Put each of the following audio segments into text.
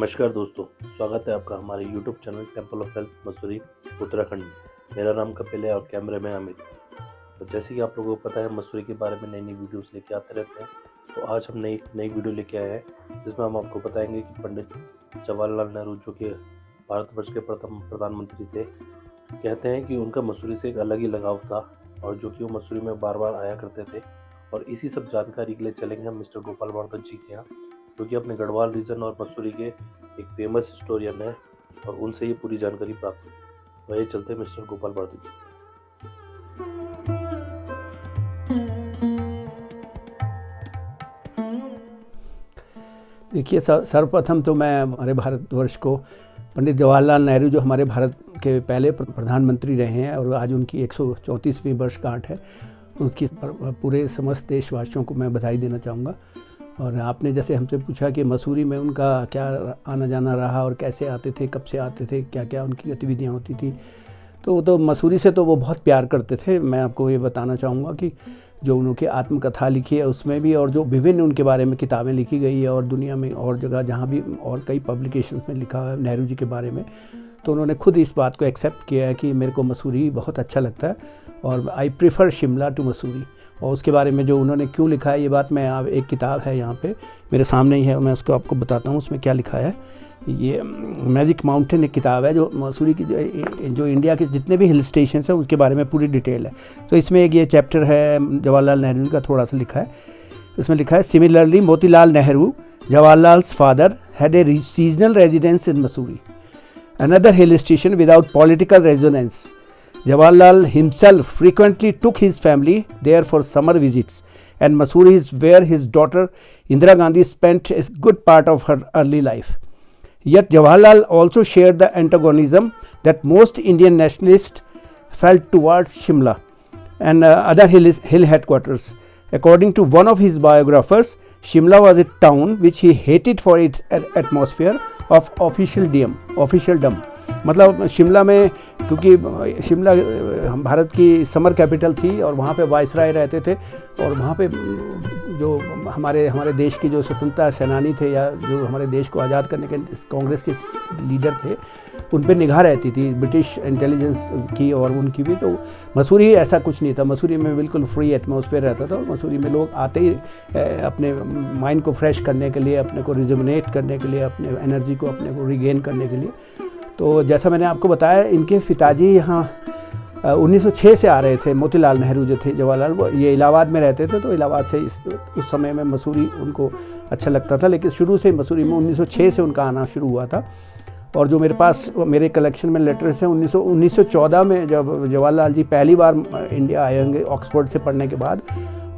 नमस्कार दोस्तों, स्वागत है आपका हमारे YouTube channel temple of health Mussoorie Uttarakhand में। मेरा नाम कपिल है और कैमरे में अमित। तो जैसे कि आप लोगों को पता है, मसूरी के बारे में नई नई वीडियोस लेके आते रहते हैं। तो आज हम नई वीडियो लेके आए हैं जिसमें हम आपको बताएंगे कि पंडित जवाहरलाल नेहरू, जो कि भारतवर्ष के प्रथम प्रधानमंत्री थे, कहते हैं कि उनका मसूरी से एक अलग ही लगाव था और जो कि वो मसूरी में बार बार आया करते थे। और इसी सब जानकारी के लिए चलेंगे हम मिस्टर गोपाल भारद्वाज जी के यहाँ, जो कि अपने गढ़वाल रीजन और मसूरी के एक फेमस हिस्टोरियन है और उनसे ये पूरी जानकारी प्राप्त हुई। वही चलते मिस्टर गोपाल भारद्वाज जी। देखिए, सर्वप्रथम तो मैं हमारे भारतवर्ष को पंडित जवाहरलाल नेहरू, जो हमारे भारत के पहले प्रधानमंत्री रहे हैं और आज उनकी 134वीं वर्षगांठ है, उसकी पूरे समस्त देशवासियों को मैं बधाई देना चाहूँगा। और आपने जैसे हमसे पूछा कि मसूरी में उनका क्या आना जाना रहा और कैसे आते थे, कब से आते थे, क्या क्या उनकी गतिविधियाँ होती थी, तो मसूरी से तो वो बहुत प्यार करते थे। मैं आपको ये बताना चाहूँगा कि जो उनकी आत्मकथा लिखी है उसमें भी, और जो विभिन्न उनके बारे में किताबें लिखी गई है और दुनिया में और जगह जहाँ भी और कई पब्लिकेशंस में लिखा है नेहरू जी के बारे में, तो उन्होंने खुद इस बात को एक्सेप्ट किया है कि मेरे को मसूरी बहुत अच्छा लगता है और I prefer Shimla to Mussoorie. और उसके बारे में जो उन्होंने क्यों लिखा है, ये बात मैं एक किताब है यहाँ पे मेरे सामने ही है, मैं उसको आपको बताता हूँ उसमें क्या लिखा है। ये मैजिक माउंटेन एक किताब है जो मसूरी की जो इंडिया के जितने भी हिल स्टेशन हैं उनके बारे में पूरी डिटेल है। तो इसमें एक ये चैप्टर है जवाहरलाल नेहरू का, थोड़ा सा लिखा है। इसमें लिखा है, similarly Motilal Nehru, Jawaharlal's father, had a seasonal residence in Mussoorie, another hill station without political resonance. Jawaharlal himself frequently took his family there for summer visits, and Mussoorie is where his daughter Indira Gandhi spent a good part of her early life. Yet Jawaharlal also shared the antagonism that most Indian nationalists felt towards Shimla and other hill headquarters. According to one of his biographers, Shimla was a town which he hated for its atmosphere of officialdom. मतलब शिमला में, क्योंकि शिमला भारत की summer capital थी और वहाँ पे viceroy रहते थे और वहाँ पे जो हमारे देश की जो स्वतंत्रता सेनानी थे या जो हमारे देश को आज़ाद करने के कांग्रेस के लीडर थे, उन पे निगाह रहती थी ब्रिटिश इंटेलिजेंस की और उनकी भी। तो मसूरी ऐसा कुछ नहीं था, मसूरी में बिल्कुल फ्री एटमॉस्फेयर रहता था। मसूरी में लोग आते ही अपने माइंड को फ्रेश करने के लिए, अपने को रिजुमिनेट करने के लिए, अपने एनर्जी को अपने को रिगेन करने के लिए। तो जैसा मैंने आपको बताया, इनके पिताजी यहाँ 1906 से आ रहे थे। मोतीलाल नेहरू जो थे, जवाहरलाल, वो ये इलाहाबाद में रहते थे, तो इलाहाबाद से उस समय में मसूरी उनको अच्छा लगता था। लेकिन शुरू से मसूरी में 1906 से उनका आना शुरू हुआ था। और जो मेरे पास मेरे कलेक्शन में लेटर्स हैं, 1914 में जब जवाहरलाल जी पहली बार इंडिया आए होंगे ऑक्सफोर्ड से पढ़ने के बाद,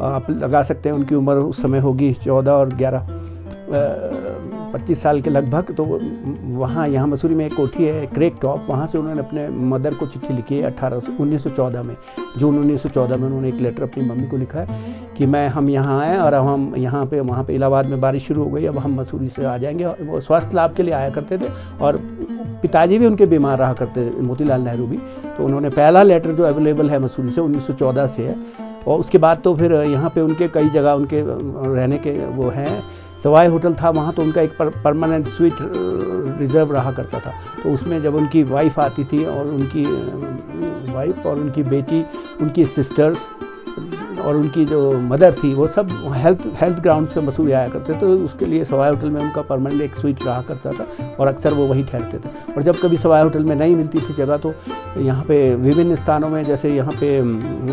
आप लगा सकते हैं उनकी उम्र उस समय होगी 14 और 11 25 साल के लगभग। तो वहाँ यहाँ मसूरी में एक कोठी है क्रेक टॉप, वहाँ से उन्होंने अपने मदर को चिट्ठी लिखी है 1914 में, जून 1914 में उन्होंने एक लेटर अपनी मम्मी को लिखा है कि हम यहाँ आए और अब हम यहाँ पे, वहाँ पे इलाहाबाद में बारिश शुरू हो गई, अब हम मसूरी से आ जाएंगे। वो स्वास्थ्य लाभ के लिए आया करते थे और पिताजी भी उनके बीमार रहा करते थे, मोतीलाल नेहरू भी। तो उन्होंने पहला लेटर जो अवेलेबल है मसूरी से 1914 से है। और उसके बाद तो फिर यहाँ पे उनके कई जगह उनके रहने के वो हैं। सवाई होटल था वहाँ, तो उनका एक परमानेंट स्वीट रिज़र्व रहा करता था। तो उसमें जब उनकी वाइफ आती थी और उनकी वाइफ और उनकी बेटी, उनकी सिस्टर्स और उनकी जो मदर थी, वो सब हेल्थ ग्राउंड्स पे मसूरी आया करते थे। तो उसके लिए सवाई होटल में उनका परमानेंट एक स्वीट रहा करता था और अक्सर वो वहीं ठहरते थे। और जब कभी सवाई होटल में नहीं मिलती थी जगह, तो यहाँ पे विभिन्न स्थानों में, जैसे यहाँ पे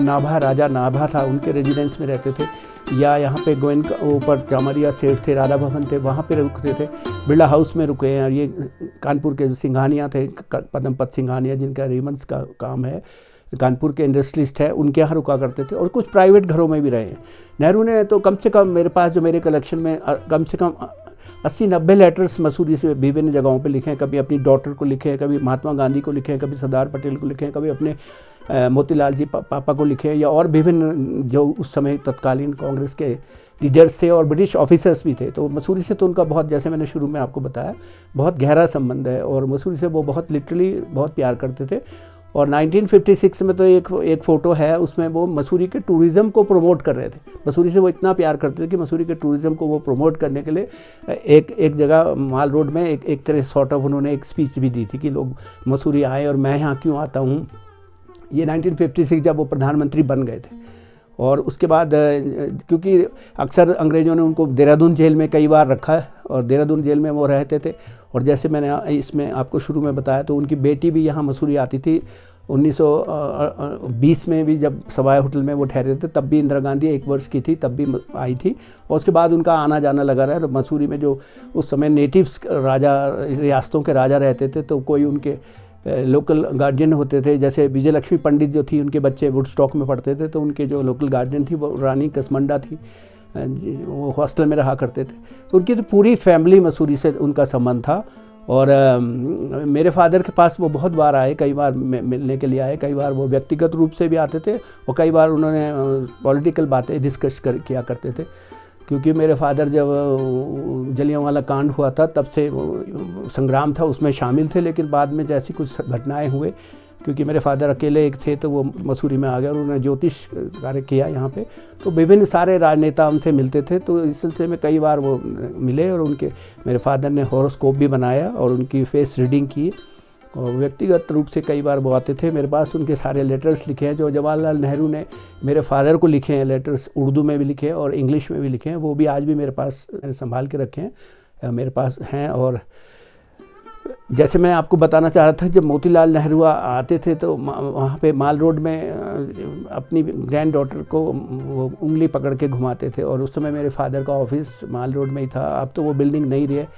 नाभा, राजा नाभा था, उनके रेजिडेंस में रहते थे, या यहाँ पे गोयनका ऊपर चामरिया सेठ थे, राधा भवन थे, वहाँ पे रुकते थे। बिरला हाउस में रुके हैं। और ये कानपुर के जो सिंघानिया थे, पद्मपत सिंघानिया, जिनका रेमंड्स का काम है, कानपुर के इंडस्ट्रियलिस्ट है, उनके यहाँ रुका करते थे। और कुछ प्राइवेट घरों में भी रहे हैं। नेहरू ने तो कम से कम, मेरे पास जो मेरे कलेक्शन में कम से कम 80-90 लेटर्स मसूरी से विभिन्न जगहों पे लिखे हैं। कभी अपनी डॉटर को लिखे हैं, कभी महात्मा गांधी को लिखे हैं, कभी सरदार पटेल को लिखे हैं, कभी अपने मोतीलाल जी पापा को लिखे हैं, या और विभिन्न जो उस समय तत्कालीन कांग्रेस के लीडर्स थे और ब्रिटिश ऑफिसर्स भी थे। तो मसूरी से तो उनका बहुत, जैसे मैंने शुरू में आपको बताया, बहुत गहरा संबंध है और मसूरी से वो बहुत लिटरली बहुत प्यार करते थे। और 1956 में तो एक फ़ोटो है, उसमें वो मसूरी के टूरिज़्म को प्रमोट कर रहे थे। मसूरी से वो इतना प्यार करते थे कि मसूरी के टूरिज़्म को वो प्रमोट करने के लिए एक जगह माल रोड में एक तरह सॉर्ट ऑफ उन्होंने एक स्पीच भी दी थी कि लोग मसूरी आए और मैं यहाँ क्यों आता हूँ। ये 1956 जब वो प्रधानमंत्री बन गए थे। और उसके बाद क्योंकि अक्सर अंग्रेज़ों ने उनको देहरादून जेल में कई बार रखा है और देहरादून जेल में वो रहते थे। और जैसे मैंने इसमें आपको शुरू में बताया तो उनकी बेटी भी यहाँ मसूरी आती थी। 1920 में भी जब सवाई होटल में वो ठहरे थे तब भी इंदिरा गांधी 1 वर्ष की थी तब भी आई थी। और उसके बाद उनका आना जाना लगा रहा। मसूरी में जो उस समय नेटिव्स राजा, रियासतों के राजा रहते थे तो कोई उनके लोकल गार्जियन होते थे। जैसे विजय लक्ष्मी पंडित जो थी, उनके बच्चे वुडस्टॉक में पढ़ते थे तो उनके जो लोकल गार्जियन थी वो रानी कसमंडा थी, वो हॉस्टल में रहा करते थे। तो उनकी तो पूरी फैमिली मसूरी से उनका संबंध था। और मेरे फादर के पास वो बहुत बार आए, कई बार मिलने के लिए आए, कई बार वो व्यक्तिगत रूप से भी आते थे और कई बार उन्होंने पॉलिटिकल बातें डिस्कस किया करते थे। क्योंकि मेरे फादर जब जलियांवाला कांड हुआ था तब से संग्राम था उसमें शामिल थे, लेकिन बाद में जैसी कुछ घटनाएं हुए, क्योंकि मेरे फादर अकेले एक थे तो वो मसूरी में आ गए और उन्होंने ज्योतिष कार्य किया यहाँ पे। तो विभिन्न सारे राजनेता उनसे मिलते थे, तो इस सिलसिले में कई बार वो मिले और मेरे फादर ने हॉरोस्कोप भी बनाया और उनकी फेस रीडिंग की। और व्यक्तिगत रूप से कई बार वो आते थे। मेरे पास उनके सारे लेटर्स लिखे हैं जो जवाहरलाल नेहरू ने मेरे फादर को लिखे हैं। लेटर्स उर्दू में भी लिखे हैं और इंग्लिश में भी लिखे हैं, वो भी आज भी मेरे पास संभाल के रखे हैं, मेरे पास हैं। और जैसे मैं आपको बताना चाह रहा था, जब मोतीलाल नेहरू आते थे तो वहाँ पे माल रोड में अपनी ग्रैंड डॉटर को वो उंगली पकड़ के घुमाते थे। और उस समय मेरे फादर का ऑफिस माल रोड में ही था। अब तो वो बिल्डिंग नहीं रही है।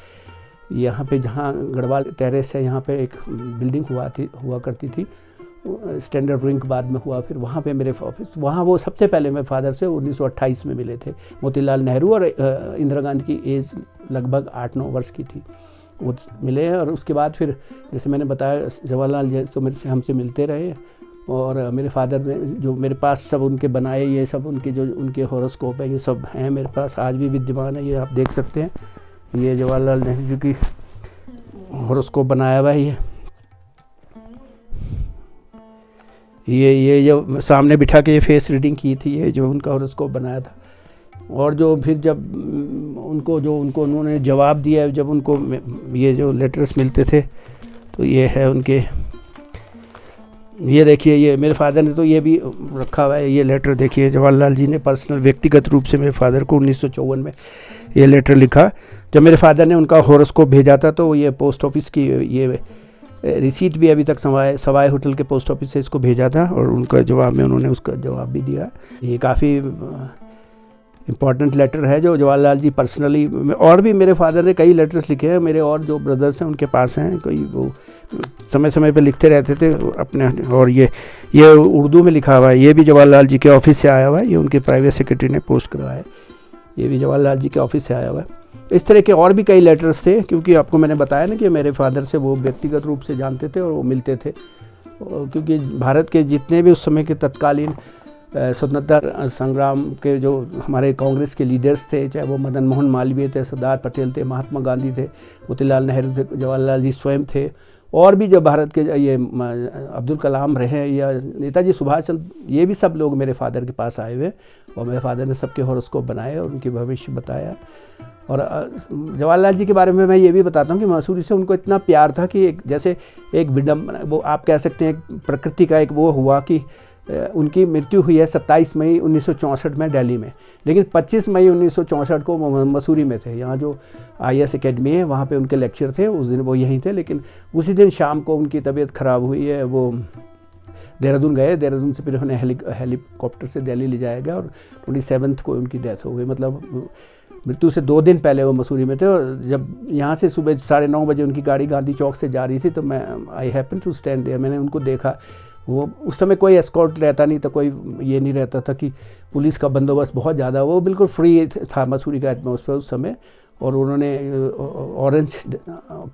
यहाँ पे जहाँ गढ़वाल टेरेस है, यहाँ पे एक बिल्डिंग हुआ करती थी, स्टैंडर्ड विंग बाद में हुआ। फिर वहाँ पे मेरे ऑफिस, वहाँ वो सबसे पहले मेरे फादर से 1928 में मिले थे मोतीलाल नेहरू। और इंदिरा गांधी की एज लगभग 8-9 वर्ष की थी, वो मिले हैं। और उसके बाद फिर जैसे मैंने बताया जवाहरलाल जी तो मेरे से हमसे मिलते रहे। और मेरे फादर ने जो मेरे पास सब उनके बनाए, ये सब उनके जो उनके हॉरोस्कोप है, ये सब हैं मेरे पास, आज भी विद्यमान है। ये आप देख सकते हैं, ये जवाहरलाल नेहरू जी की हॉरोस्कोप बनाया हुआ है। ये जो सामने बिठा के ये फेस रीडिंग की थी, ये जो उनका हॉरोस्कोप बनाया था। और जो फिर जब उनको उन्होंने जवाब दिया, जब उनको ये जो लेटर्स मिलते थे, तो ये है उनके, ये देखिए, ये मेरे फादर ने तो ये भी रखा हुआ है। ये लेटर देखिए, जवाहरलाल जी ने पर्सनल व्यक्तिगत रूप से मेरे फादर को 1954 में ये लेटर लिखा। जब मेरे फादर ने उनका हॉरोस्कोप भेजा था तो ये पोस्ट ऑफिस की ये रिसीट भी अभी तक सवाई होटल के पोस्ट ऑफिस से इसको भेजा था और उनका जवाब में उन्होंने उसका जवाब भी दिया। ये काफ़ी इम्पॉर्टेंट लेटर है जो जवाहरलाल जी पर्सनली, और भी मेरे फादर ने कई लेटर्स लिखे हैं, मेरे और जो ब्रदर्स हैं उनके पास हैं, कोई वो समय समय पे लिखते रहते थे अपने। और ये उर्दू में लिखा हुआ है, ये भी जवाहरलाल जी के ऑफिस से आया हुआ है, ये उनके प्राइवेट सेक्रेटरी ने पोस्ट करवाया है, ये भी जवाहरलाल जी के ऑफिस से आया हुआ है। इस तरह के और भी कई लेटर्स थे, क्योंकि आपको मैंने बताया ना कि मेरे फादर से वो व्यक्तिगत रूप से जानते थे और वो मिलते थे। क्योंकि भारत के जितने भी उस समय के तत्कालीन स्वतंत्रता संग्राम के जो हमारे कांग्रेस के लीडर्स थे, चाहे वो मदन मोहन मालवीय थे, सरदार पटेल थे, महात्मा गांधी थे, मोतीलाल नेहरू थे, जवाहरलाल जी स्वयं थे, और भी जब भारत के ये अब्दुल कलाम रहे या नेताजी सुभाष चंद्र, ये भी सब लोग मेरे फादर के पास आए हुए और मेरे फादर ने सबके हॉरोस्कोप बनाए और उनके भविष्य बताया। और जवाहरलाल जी के बारे में मैं ये भी बताता हूँ कि मसूरी से उनको इतना प्यार था कि जैसे एक विडम्बना, वो आप कह सकते हैं प्रकृति का एक वो हुआ कि उनकी मृत्यु हुई है 27 मई 1964 में दिल्ली में, लेकिन 25 मई 1964 को मसूरी में थे। यहाँ जो IAS एकेडमी है वहाँ पे उनके लेक्चर थे, उस दिन वो यहीं थे, लेकिन उसी दिन शाम को उनकी तबीयत ख़राब हुई है, वो देहरादून गए, देहरादून से फिर उन्हें हेलीकॉप्टर से दिल्ली ले जाया गया और 27 को उनकी डेथ हो गई। मतलब मृत्यु से 2 दिन पहले वो मसूरी में थे। और जब यहाँ से सुबह 9:30 बजे उनकी गाड़ी गांधी चौक से जा रही थी तो I happen to stand there, मैंने उनको देखा। वो उस समय कोई एस्कॉर्ट रहता नहीं था, कोई ये नहीं रहता था कि पुलिस का बंदोबस्त बहुत ज़्यादा, वो बिल्कुल फ्री था मसूरी का एटमॉस्फेयर उस समय। और उन्होंने ऑरेंज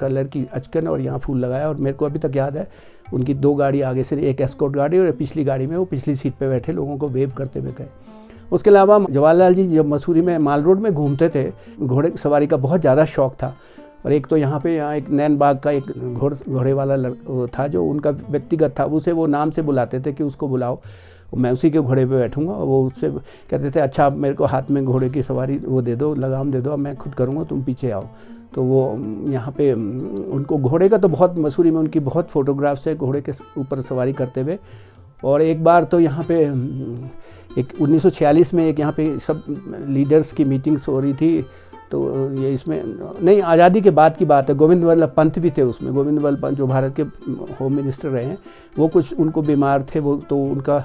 कलर की अचकन और यहाँ फूल लगाया। और मेरे को अभी तक याद है उनकी 2 गाड़ी आगे से, एक एस्कॉर्ट गाड़ी और पिछली गाड़ी में वो पिछली सीट पे बैठे लोगों को वेव करते हुए गए। उसके अलावा जवाहरलाल जी जब मसूरी में माल रोड में घूमते थे, घोड़े सवारी का बहुत ज़्यादा शौक़ था, और एक तो यहाँ एक नैन बाग का एक घोड़े वाला था जो उनका व्यक्तिगत था, उसे वो नाम से बुलाते थे कि उसको बुलाओ, मैं उसी के घोड़े पे बैठूंगा। वो उससे कहते थे अच्छा मेरे को हाथ में घोड़े की सवारी वो दे दो, लगाम दे दो, अब मैं खुद करूँगा, तुम पीछे आओ। तो वो यहाँ पे उनको घोड़े का तो बहुत, मसूरी में उनकी बहुत फ़ोटोग्राफ्स है घोड़े के ऊपर सवारी करते हुए। और एक बार तो यहाँ पे एक 1946 में एक यहाँ पे सब लीडर्स की मीटिंग्स हो रही थी, तो ये इसमें नहीं, आज़ादी के बाद की बात है, गोविंद वल्लभ पंत भी थे उसमें। गोविंद वल्लभ पंत जो भारत के होम मिनिस्टर रहे हैं, वो कुछ उनको बीमार थे, वो तो उनका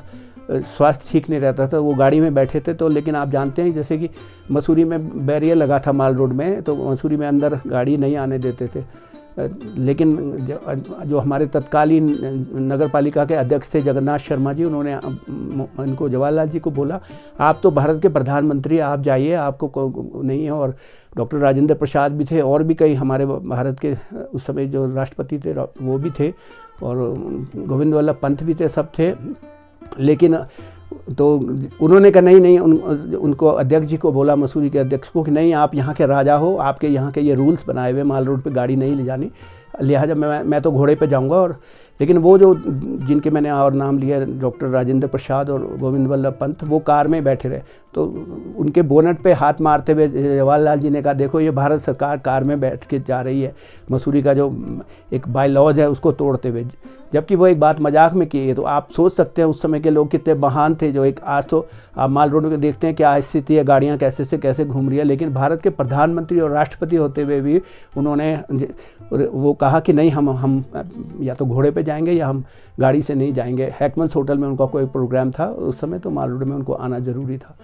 स्वास्थ्य ठीक नहीं रहता था, वो गाड़ी में बैठे थे। तो लेकिन आप जानते हैं जैसे कि मसूरी में बैरियर लगा था माल रोड में, तो मसूरी में अंदर गाड़ी नहीं आने देते थे। लेकिन जो हमारे तत्कालीन नगर पालिका के अध्यक्ष थे जगन्नाथ शर्मा जी, उन्होंने इनको जवाहरलाल जी को बोला आप तो भारत के प्रधानमंत्री, आप जाइए, आपको नहीं है। और डॉक्टर राजेंद्र प्रसाद भी थे, और भी कई हमारे भारत के उस समय जो राष्ट्रपति थे वो भी थे, और गोविंद वल्लभ पंत भी थे, सब थे। लेकिन तो उन्होंने कहा नहीं, उनको अध्यक्ष जी को बोला, मसूरी के अध्यक्ष को, कि नहीं आप यहाँ के राजा हो, आपके यहाँ के ये रूल्स बनाए हुए, माल रोड पे गाड़ी नहीं ले जानी, लिहाजा मैं तो घोड़े पे जाऊँगा। और लेकिन वो जो जिनके मैंने और नाम लिया, डॉक्टर राजेंद्र प्रसाद और गोविंद वल्लभ पंत, वो कार में बैठे रहे। तो उनके बोनट पे हाथ मारते हुए जवाहरलाल जी ने कहा देखो ये भारत सरकार कार में बैठ के जा रही है, मसूरी का जो एक बाय लॉज है उसको तोड़ते हुए, जबकि वो एक बात मजाक में की है। तो आप सोच सकते हैं उस समय के लोग कितने महान थे, जो एक आज तो आप माल रोड में देखते हैं क्या स्थिति है, गाड़ियाँ कैसे से कैसे घूम रही है, लेकिन भारत के प्रधानमंत्री और राष्ट्रपति होते हुए भी उन्होंने वो कहा कि नहीं हम या तो घोड़े पे जाएंगे या हम गाड़ी से नहीं जाएंगे। हैकमन्स होटल में उनका कोई प्रोग्राम था उस समय, तो माल रोड में उनको आना ज़रूरी था,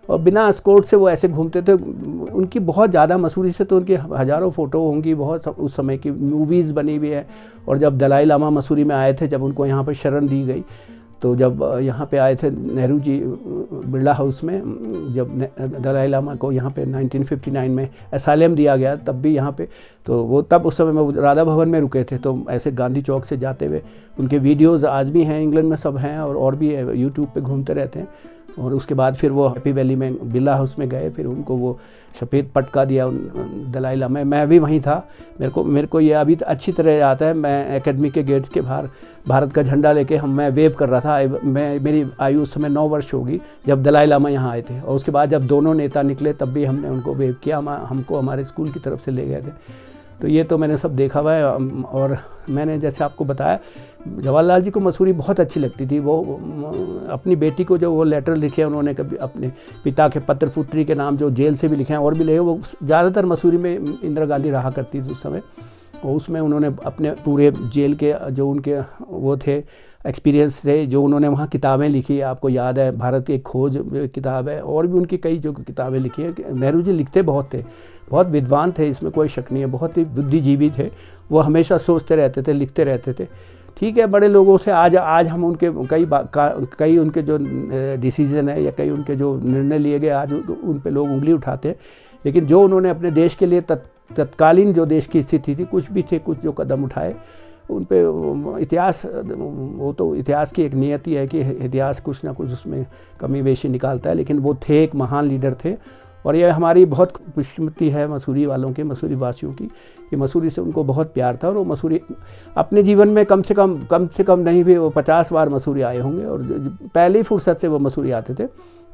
और बिना एस्कॉर्ट से वो ऐसे घूमते थे। उनकी बहुत ज़्यादा, मसूरी से तो उनकी हज़ारों फ़ोटो होंगी, बहुत उस समय की मूवीज़ बनी हुई है। और जब दलाई लामा मसूरी में आए थे, जब उनको यहाँ पर शरण दी गई, तो जब यहाँ पे आए थे नेहरू जी बिरला हाउस में, जब दलाई लामा को यहाँ पे 1959 में असाइलम दिया गया, तब भी यहाँ पे, तो वो तब उस समय में राधा भवन में रुके थे। तो ऐसे गांधी चौक से जाते हुए उनके वीडियोज़ आज भी हैं, इंग्लैंड में सब हैं, और भी है, यूट्यूब पे घूमते रहते हैं। और उसके बाद फिर वो हैप्पी वैली में बिरला हाउस में गए, फिर उनको वो सफ़ेद पटका दिया दलाई लामा। मैं भी वहीं था, मेरे को ये अभी अच्छी तरह आता है। मैं एकेडमी के गेट के बाहर भारत का झंडा लेके मैं वेव कर रहा था। मेरी आयु उस समय 9 वर्ष होगी जब दलाई लामा यहाँ आए थे, और उसके बाद जब दोनों नेता निकले तब भी हमने उनको वेव किया, हमको हमारे स्कूल की तरफ से ले गए थे। तो ये तो मैंने सब देखा हुआ है। और मैंने जैसे आपको बताया, जवाहरलाल जी को मसूरी बहुत अच्छी लगती थी। वो अपनी बेटी को जो वो लेटर लिखे उन्होंने, कभी अपने पिता के पत्र पुत्री के नाम जो जेल से भी लिखे हैं और भी लिखे, वो ज़्यादातर मसूरी में इंदिरा गांधी रहा करती थी उस समय, और उसमें उन्होंने अपने पूरे जेल के जो उनके वो थे एक्सपीरियंस थे, जो उन्होंने वहाँ किताबें लिखी, आपको याद है भारत की एक खोज किताब है, और भी उनकी कई जो किताबें लिखी हैं। नेहरू जी लिखते बहुत थे, बहुत विद्वान थे, इसमें कोई शक नहीं है, बहुत ही बुद्धिजीवी थे। वो हमेशा सोचते रहते थे, लिखते रहते थे। ठीक है, बड़े लोगों से आज हम उनके कई उनके जो डिसीजन है या कई उनके जो निर्णय लिए गए, आज उन पे लोग उंगली उठाते हैं। लेकिन जो उन्होंने अपने देश के लिए तत्कालीन जो देश की स्थिति थी, कुछ भी थे, कुछ जो कदम उठाए, उन पे इतिहास, वो तो इतिहास की एक नियति है कि इतिहास कुछ ना कुछ उसमें कमी बेशी निकालता है। लेकिन वो थे, एक महान लीडर थे। और ये हमारी बहुत खुशकिस्मती है मसूरी वालों की, मसूरी वासियों की, कि मसूरी से उनको बहुत प्यार था। और वो मसूरी अपने जीवन में कम से कम नहीं भी वो 50 बार मसूरी आए होंगे, और पहली फुर्सत से वो मसूरी आते थे,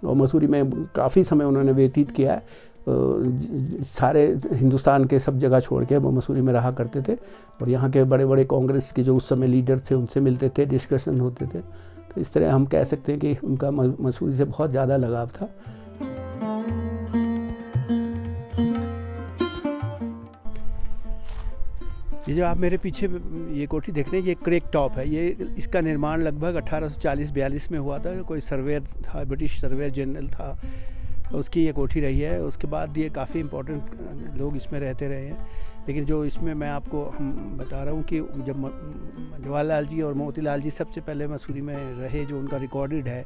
और मसूरी में काफ़ी समय उन्होंने व्यतीत किया है। सारे हिंदुस्तान के सब जगह छोड़ के वो मसूरी में रहा करते थे, और यहाँ के बड़े बड़े कांग्रेस के जो उस समय लीडर थे उनसे मिलते थे, डिस्कशन होते थे। तो इस तरह हम कह सकते हैं कि उनका मसूरी से बहुत ज़्यादा लगाव था। ये जो आप मेरे पीछे ये कोठी देख रहे हैं, ये क्रेक टॉप है। ये इसका निर्माण लगभग 1840-42 में हुआ था। कोई सर्वेयर था, ब्रिटिश सर्वेयर जनरल था, उसकी ये कोठी रही है। उसके बाद ये काफ़ी इम्पोर्टेंट लोग इसमें रहते रहे हैं। लेकिन जो इसमें मैं आपको बता रहा हूँ कि जब जवाहरलाल जी और मोतीलाल जी सबसे पहले मसूरी में रहे, जो उनका रिकॉर्डेड है,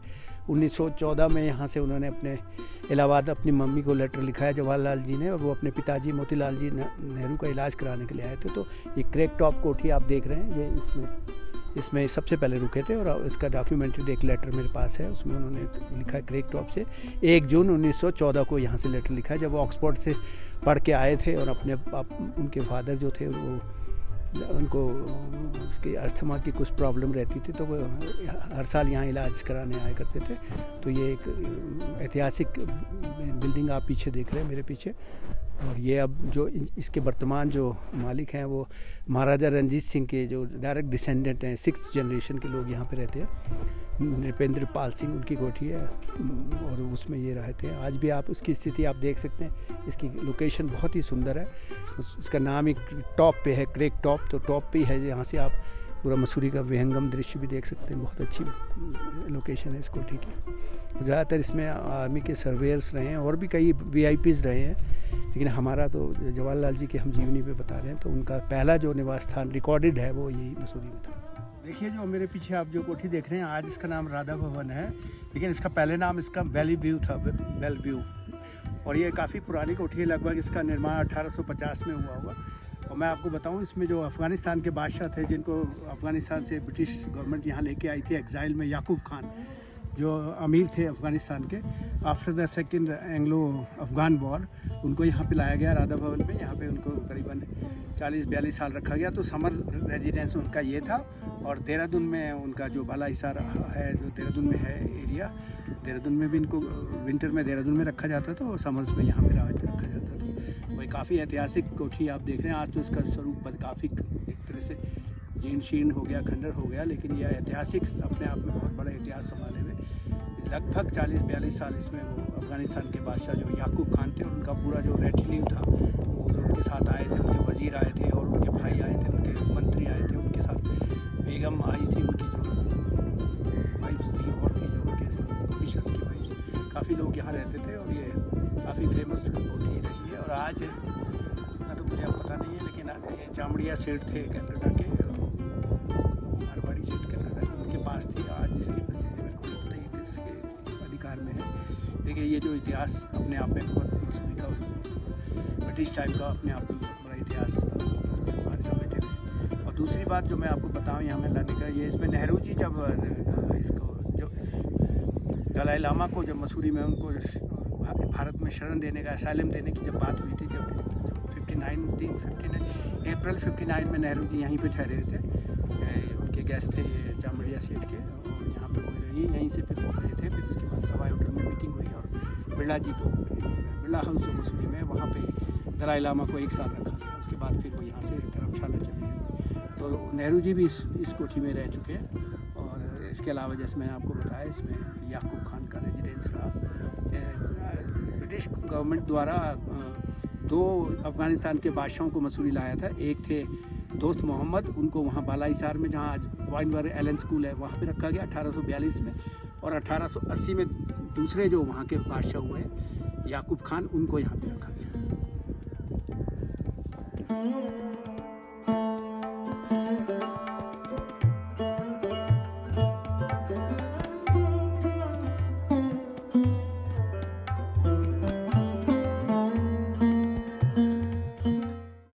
1914 में यहाँ से उन्होंने अपने इलाहाबाद अपनी मम्मी को लेटर लिखा है जवाहरलाल जी ने, और वो अपने पिताजी मोतीलाल जी नेहरू का इलाज कराने के लिए आए थे। तो ये क्रेक टॉप कोठी आप देख रहे हैं, ये इसमें इसमें सबसे पहले रुके थे और इसका डॉक्यूमेंटेड एक लेटर मेरे पास है, उसमें उन्होंने लिखा है क्रेक टॉप से 1 जून 1914 को यहाँ से लेटर लिखा है, जब वो ऑक्सफोर्ड से पढ़ के आए थे और अपने उनके फादर जो थे वो उनको उसकी अस्थमा की कुछ प्रॉब्लम रहती थी, तो वो हर साल यहाँ इलाज कराने आया करते थे। तो ये एक ऐतिहासिक बिल्डिंग आप पीछे देख रहे हैं मेरे पीछे, और ये अब जो इसके वर्तमान जो मालिक हैं वो महाराजा रंजीत सिंह के जो डायरेक्ट डिसेंडेंट हैं, 6th जनरेशन के लोग यहाँ पे रहते हैं। नृपेंद्र पाल सिंह उनकी कोठी है और उसमें ये रहते हैं। आज भी आप उसकी स्थिति आप देख सकते हैं, इसकी लोकेशन बहुत ही सुंदर है। उसका नाम एक टॉप पे है, क्रेक टॉप, तो टॉप पे है, यहाँ से आप पूरा मसूरी का विहंगम दृश्य भी देख सकते हैं। बहुत अच्छी लोकेशन है इस कोठी की। ज़्यादातर इसमें आर्मी के सर्वेयर्स रहे हैं और भी कई VIPs रहे हैं, लेकिन हमारा तो जवाहरलाल जी के हम जीवनी पे बता रहे हैं, तो उनका पहला जो निवास स्थान रिकॉर्डेड है वो यही मसूरी में था। देखिए जो मेरे पीछे आप जो कोठी देख रहे हैं, आज इसका नाम राधा भवन है, लेकिन इसका पहले नाम इसका वैली व्यू था, बेल व्यू। और ये काफ़ी पुरानी कोठी है, लगभग इसका निर्माण 1850 में हुआ होगा। और मैं आपको बताऊं, इसमें जो अफ़गानिस्तान के बादशाह थे, जिनको अफ़गानिस्तान से ब्रिटिश गवर्नमेंट यहाँ लेके आई थी एग्ज़ाइल में, याकूब खान, जो अमीर थे अफ़गानिस्तान के, after the second Anglo Afghan war उनको यहाँ पे लाया गया राधा भवन में। यहाँ पे उनको करीबन 40-42 साल रखा गया। तो समर रेजिडेंस उनका ये था। और देहरादून में उनका जो भला हिसार है, जो देहरादून में है एरिया, देहरादून में भी इनको विंटर में देहरादून में रखा जाता था और समर्स में यहाँ पे रखा जाता था। वही काफ़ी ऐतिहासिक कोठी आप देख रहे हैं। आज तो इसका स्वरूप काफ़ी एक तरह से जीर्ण शीर्ण हो गया, खंडर हो गया, लेकिन यह ऐतिहासिक अपने आप में बहुत बड़ा इतिहास संभाले हुए। लगभग 40-42 साल इसमें वो अफ़गानिस्तान के बादशाह जो याकूब खान थे और उनका पूरा जो रेटिन्यू था वो जो उनके साथ आए थे, उनके वज़ीर आए थे और उनके भाई आए थे, उनके मंत्री आए थे, उनके साथ बेगम आई थी, उनकी जो वाइफ्स थी और थी जो उनके ऑफिशल्स की वाइफ्स, काफ़ी लोग यहाँ रहते थे। और ये काफ़ी फेमस कोठी रही है। और आज इतना तो मुझे पता नहीं है, लेकिन ये चामड़िया सेठ थे कनाडा के, मारवाड़ी सेठ कनाडा के, उनके पास थी। आज इसकी परिस्थिति मेरे को नहीं पता, इसके अधिकार में है। देखिए ये जो इतिहास अपने आप में बहुत मसूरी का ब्रिटिश टाइम का अपने आप में बहुत बड़ा इतिहास समेटे हुए। और दूसरी बात जो मैं आपको बताऊँ यहाँ में लाने का, ये इसमें नेहरू जी जब इसको जो दलाई लामा को जब मसूरी में उनको भारत में शरण देने का, असाइलम देने की जब बात हुई थी, जब 59 अप्रैल 59 में नेहरू जी यहीं पे ठहरे थे। उनके गेस्ट थे ये चामड़िया सेठ के, और यहाँ पे वो रही, यहीं से फिर गए थे। फिर उसके बाद सवाई होटल में मीटिंग हुई और बिरला जी को, बिरला हाउस जो मसूरी में, वहाँ पे दलाई लामा को 1 साल रखा गया। उसके बाद फिर वो यहाँ से धर्मशाला चले गए। तो नेहरू जी भी इस कोठी में रह चुके हैं। और इसके अलावा जैसे मैंने आपको बताया, इसमें याकूब खान का रेजिडेंस रहा। ब्रिटिश गवर्नमेंट द्वारा 2 अफ़गानिस्तान के बादशाहों को मसूरी लाया था। एक थे दोस्त मोहम्मद, उनको वहाँ बाला हिसार में, जहाँ आज वाइनबर एलन स्कूल है, वहाँ पे रखा गया 1842 में। और 1880 में दूसरे जो वहाँ के बादशाह हुए याकूब खान, उनको यहाँ पे रखा गया।